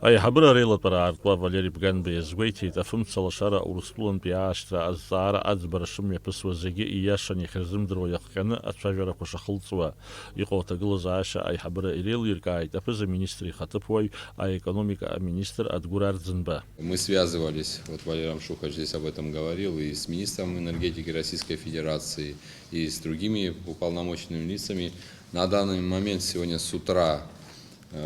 أي حبر ريلا برا أرطوا فاليري بجان بيزويتي تفهم صلاشارة أورسطولن بيعاشترا الزارة أزبر الشمية بس وزجي إياشان يخرزم درو يقكنا أتفاجر وشخلصوا يقو تقلز عاشا أي حبر إليل يركاي تفز министрي خطبوي أي экономика министр أدгурар Дзинба. Мы связывались, вот Валерий Рамшухович здесь об этом говорил, и с министром энергетики Российской Федерации, и с другими уполномоченными лицами. На данный момент сегодня с утра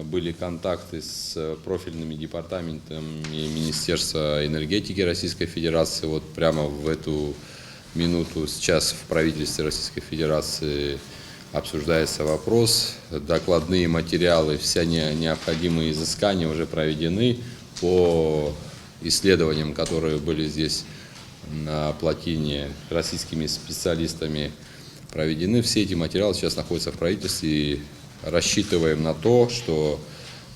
были контакты с профильными департаментами Министерства энергетики Российской Федерации. Вот прямо в эту минуту сейчас в правительстве Российской Федерации обсуждается вопрос. Докладные материалы, все необходимые изыскания уже проведены по исследованиям, которые были здесь на плотине российскими специалистами проведены. Все эти материалы сейчас находятся в правительстве, и рассчитываем на то, что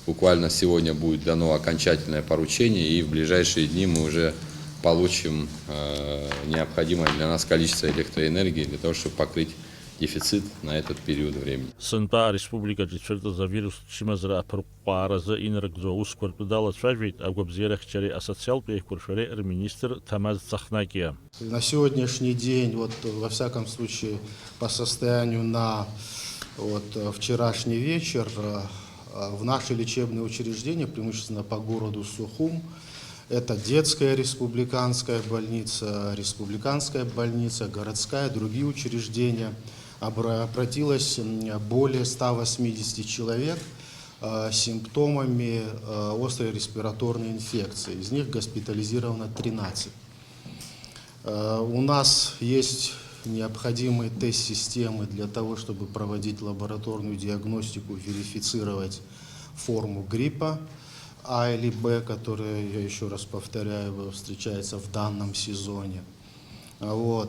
буквально сегодня будет дано окончательное поручение, и в ближайшие дни мы уже получим необходимое для нас количество электроэнергии для того, чтобы покрыть дефицит на этот период времени. Сынта республика четвертый за вирус чимазра параза инракзо ускорпедала связывает агобзерах через ассоциал перекуршере министр Тамаз Цахнакия. На сегодняшний день, вот во всяком случае по состоянию на вчерашний вечер, в наши лечебные учреждения, преимущественно по городу Сухум, это детская республиканская больница, городская, другие учреждения, обратилось более 180 человек с симптомами острой респираторной инфекции. Из них госпитализировано 13. У нас есть необходимые тест-системы для того, чтобы проводить лабораторную диагностику, верифицировать форму гриппа А или Б, которая, я еще раз повторяю, встречается в данном сезоне.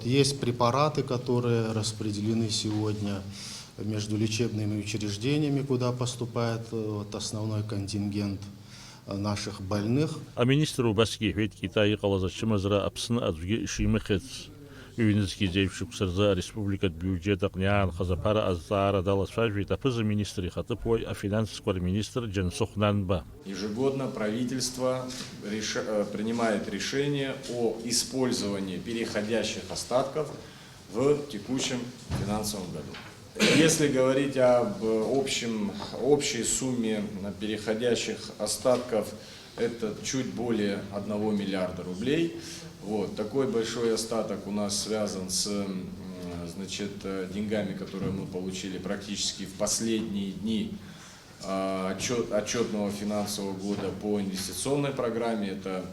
Есть препараты, которые распределены сегодня между лечебными учреждениями, куда поступает основной контингент наших больных. А министру Баски ведь Китай қалаза чимазра апсына азуге шимыхец. Юнинский девшик сырза республика бюджета княн хазапара азара дала связывает апыза министры хатыпой, а финансовый министр Джансух Нанба. Ежегодно правительство принимает решение о использовании переходящих остатков в текущем финансовом году. Если говорить об общей сумме переходящих остатков, это чуть более 1 миллиарда рублей. Такой большой остаток у нас связан с деньгами, которые мы получили практически в последние дни отчетного финансового года по инвестиционной программе. Это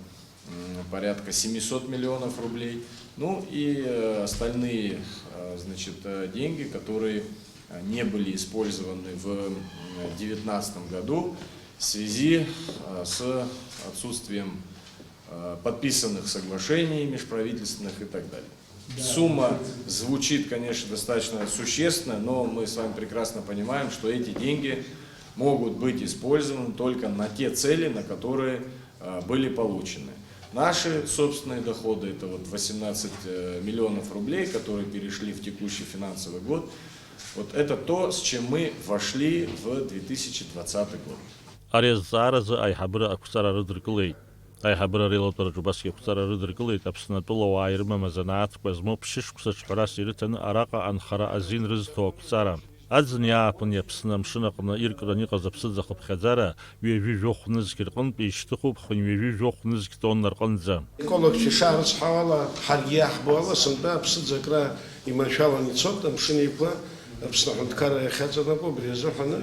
порядка 700 миллионов рублей. Ну и остальные деньги, которые не были использованы в 2019 году в связи с отсутствием подписанных соглашений межправительственных и так далее. Сумма звучит, конечно, достаточно существенно, но мы с вами прекрасно понимаем, что эти деньги могут быть использованы только на те цели, на которые были получены. Наши собственные доходы, это 18 миллионов рублей, которые перешли в текущий финансовый год. Это то, с чем мы вошли в 2020 год. Ай хабра релатор жубаски кутара рыдркылы тапсынатула вайрма мазанаат квазмо пшиш кусач харас иритан арака анхара азин рызто кутара. Адзын япын япсынам шынақына иркрани қазапсыз зақып хазара вежи жоқныз кирқын пешті қуп хын вежи жоқныз китоннар қынза. Экологчи шарыц хавала харгиях буала сында псыз закра имашала ницот там шинипла пснахан ткара хазана по брезу хана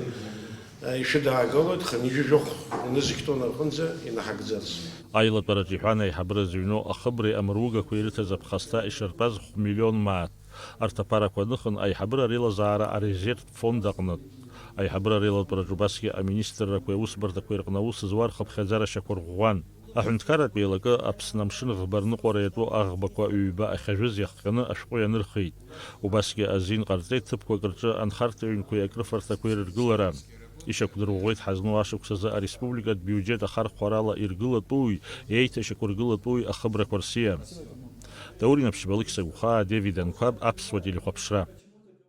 еще да голод ханижи жоқ ныз китоннар қынза и на хагзац. Айлат бараджихана хабра зюно ахбри амруга куирта запхаста ишарпаз миллион мат. Артапара квадыхын ай хабра рила зара арезерт фондaqnat. Ай хабра рила бараджубаски а министр куеус барда куирqnaус звар хаб хазара шакургуан. Ахунткарат белага апснамшын гбарны қораяту агбаква үйба ахажыз яққаны ашқояныр хит. Убаски азин қартет тып куекрчы анхарты үйн куекрфарта куергылара. Ишак другойт хазну ашук саза республика бюджета хар қорала иргыла туй, ейта шакургыла туй ахыбра кварсия. Таурина пшибалык сагуха Дэвидан Кваб апсвадили хопшра.